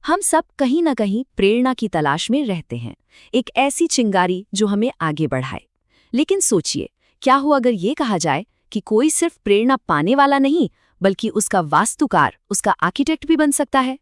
हम सब कहीं ना कहीं प्रेरणा की तलाश में रहते हैं, एक ऐसी चिंगारी जो हमें आगे बढ़ाए। लेकिन सोचिए, क्या हो अगर ये कहा जाए कि कोई सिर्फ प्रेरणा पाने वाला नहीं, बल्कि उसका वास्तुकार, उसका आर्किटेक्ट भी बन सकता है।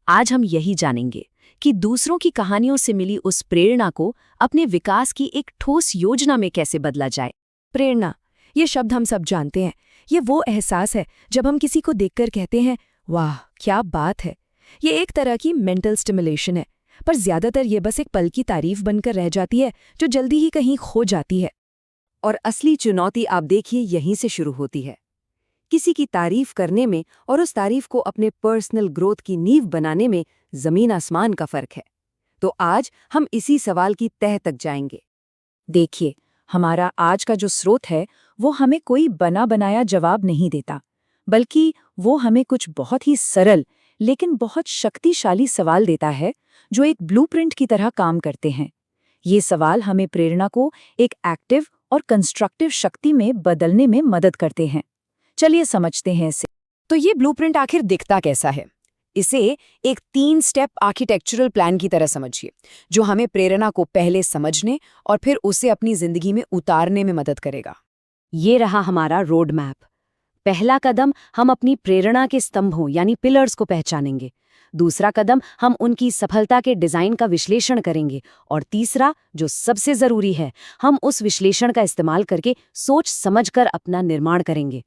आज हम यही जानेंगे कि दूसरों की कहानियों से मिली उस प्रेरणा को अपने विकास की एक ठोस योजना में कैसे बदला जाए। प्रेरणा, ये शब्द हम सब जानते हैं। ये वो एहसास है जब हम किसी को देखकर कहते हैं, वाह क्या बात है। ये एक तरह की मेंटल स्टिमुलेशन है, पर ज्यादातर ये बस एक पल की तारीफ बनकर रह जाती है, जो जल्दी ही कहीं खो जाती है। और असली चुनौती आप देखिए यहीं से शुरू होती है, किसी की तारीफ करने में और उस तारीफ को अपने पर्सनल ग्रोथ की नींव बनाने में जमीन आसमान का फर्क है। तो आज हम इसी सवाल की तह तक जाएंगे। देखिए, हमारा आज का जो स्रोत है वो हमें कोई बना बनाया जवाब नहीं देता, बल्कि वो हमें कुछ बहुत ही सरल लेकिन बहुत शक्तिशाली सवाल देता है, जो एक ब्लूप्रिंट की तरह काम करते हैं। ये सवाल हमें प्रेरणा को एक एक्टिव और कंस्ट्रक्टिव शक्ति में बदलने में मदद करते हैं। चलिए समझते हैं इसे। तो ये ब्लूप्रिंट आखिर दिखता कैसा है? इसे एक 3 स्टेप आर्किटेक्चरल प्लान की तरह समझिए, जो हमें प्रेरणा को पहले समझने और फिर उसे अपनी जिंदगी में उतारने में मदद करेगा। ये रहा हमारा रोड मैप। पहला कदम, हम अपनी प्रेरणा के स्तंभों यानी पिलर्स को पहचानेंगे। दूसरा कदम, हम उनकी सफलता के डिजाइन का विश्लेषण करेंगे। और तीसरा, जो सबसे जरूरी है, हम उस विश्लेषण का इस्तेमाल करके सोच समझकर अपना निर्माण करेंगे।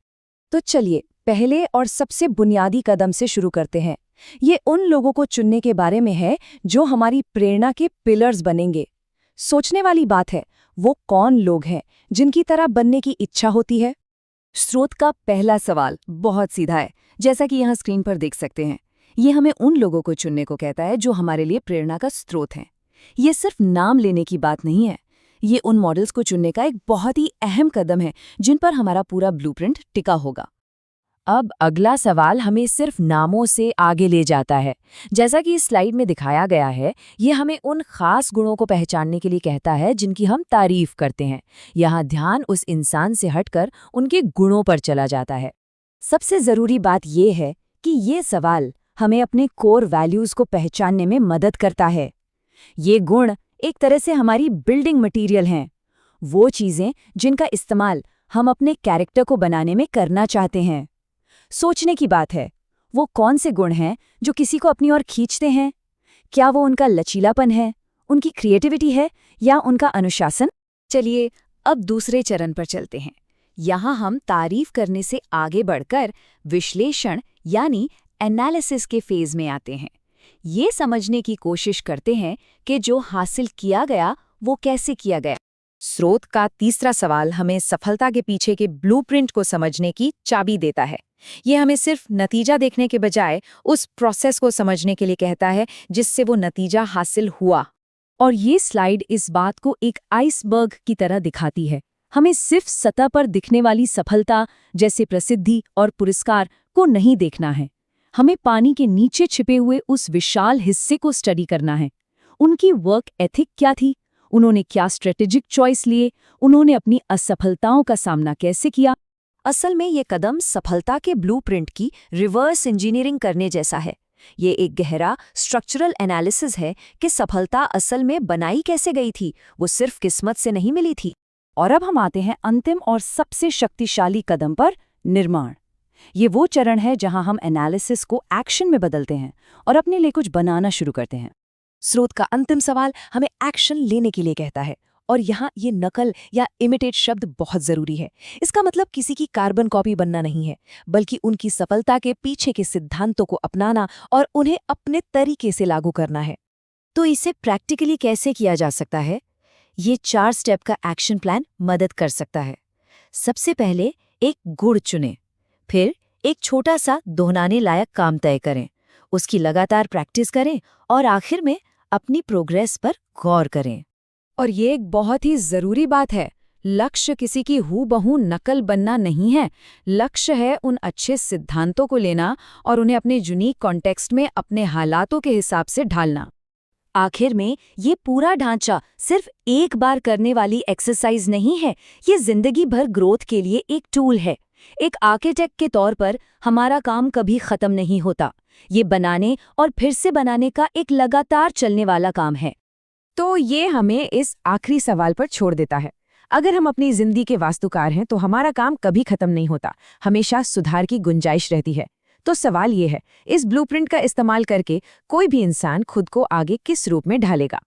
तो चलिए पहले और सबसे बुनियादी कदम से शुरू करते हैं। ये उन लोगों को चुनने के बारे में है जो हमारी प्रेरणा के पिलर्स बनेंगे। सोचने वाली बात है, वो कौन लोग हैं जिनकी तरह बनने की इच्छा होती है? स्रोत का पहला सवाल बहुत सीधा है, जैसा कि यहाँ स्क्रीन पर देख सकते हैं। ये हमें उन लोगों को चुनने को कहता है जो हमारे लिए प्रेरणा का स्रोत हैं। ये सिर्फ नाम लेने की बात नहीं है, ये उन मॉडल्स को चुनने का एक बहुत ही अहम कदम है जिन पर हमारा पूरा ब्लूप्रिंट टिका होगा। अब अगला सवाल हमें सिर्फ नामों से आगे ले जाता है। जैसा कि इस स्लाइड में दिखाया गया है, ये हमें उन खास गुणों को पहचानने के लिए कहता है जिनकी हम तारीफ करते हैं। यहाँ ध्यान उस इंसान से हटकर उनके गुणों पर चला जाता है। सबसे ज़रूरी बात ये है कि ये सवाल हमें अपने कोर वैल्यूज़ को पहचानने में मदद करता है। ये गुण एक तरह से हमारी बिल्डिंग मटीरियल हैं, वो चीज़ें जिनका इस्तेमाल हम अपने कैरेक्टर को बनाने में करना चाहते हैं। सोचने की बात है, वो कौन से गुण हैं जो किसी को अपनी ओर खींचते हैं? क्या वो उनका लचीलापन है, उनकी क्रिएटिविटी है, या उनका अनुशासन? चलिए अब दूसरे चरण पर चलते हैं। यहाँ हम तारीफ करने से आगे बढ़कर विश्लेषण यानी एनालिसिस के फेज में आते हैं। ये समझने की कोशिश करते हैं कि जो हासिल किया गया वो कैसे किया गया। स्रोत का तीसरा सवाल हमें सफलता के पीछे के ब्लूप्रिंट को समझने की चाबी देता है। ये हमें सिर्फ नतीजा देखने के बजाय उस प्रोसेस को समझने के लिए कहता है जिससे वो नतीजा हासिल हुआ। और ये स्लाइड इस बात को एक आइसबर्ग की तरह दिखाती है। हमें सिर्फ सतह पर दिखने वाली सफलता जैसे प्रसिद्धि और पुरस्कार को नहीं देखना है, हमें पानी के नीचे छिपे हुए उस विशाल हिस्से को स्टडी करना है। उनकी वर्क एथिक क्या थी, उन्होंने क्या स्ट्रेटेजिक चॉइस लिए, उन्होंने अपनी असफलताओं का सामना कैसे किया। असल में ये कदम सफलता के ब्लूप्रिंट की रिवर्स इंजीनियरिंग करने जैसा है। ये एक गहरा स्ट्रक्चरल एनालिसिस है कि सफलता असल में बनाई कैसे गई थी, वो सिर्फ किस्मत से नहीं मिली थी। और अब हम आते हैं अंतिम और सबसे शक्तिशाली कदम पर, निर्माण। ये वो चरण है जहां हम एनालिसिस को एक्शन में बदलते हैं और अपने लिए कुछ बनाना शुरू करते हैं। स्रोत का अंतिम सवाल हमें एक्शन लेने के लिए कहता है, और यहाँ ये नकल या इमिटेट शब्द बहुत जरूरी है। इसका मतलब किसी की कार्बन कॉपी बनना नहीं है, बल्कि उनकी सफलता के पीछे के सिद्धांतों को अपनाना और उन्हें अपने तरीके से लागू करना है। तो इसे प्रैक्टिकली कैसे किया जा सकता है? ये 4 स्टेप का एक्शन प्लान मदद कर सकता है। सबसे पहले एक गुण चुनें, फिर एक छोटा सा दोहराने लायक काम तय करें, उसकी लगातार प्रैक्टिस करें और आखिर में अपनी प्रोग्रेस पर गौर करें। और ये एक बहुत ही ज़रूरी बात है, लक्ष्य किसी की हूबहू नकल बनना नहीं है। लक्ष्य है उन अच्छे सिद्धांतों को लेना और उन्हें अपने यूनिक कॉन्टेक्स्ट में अपने हालातों के हिसाब से ढालना। आखिर में ये पूरा ढांचा सिर्फ एक बार करने वाली एक्सरसाइज नहीं है, ये जिंदगी भर ग्रोथ के लिए एक टूल है। एक आर्किटेक्ट के तौर पर हमारा काम कभी खत्म नहीं होता। ये बनाने और फिर से बनाने का एक लगातार चलने वाला काम है। तो ये हमें इस आखिरी सवाल पर छोड़ देता है। अगर हम अपनी जिंदगी के वास्तुकार हैं तो हमारा काम कभी खत्म नहीं होता, हमेशा सुधार की गुंजाइश रहती है। तो सवाल ये है, इस ब्लूप्रिंट का इस्तेमाल करके कोई भी इंसान खुद को आगे किस रूप में ढालेगा?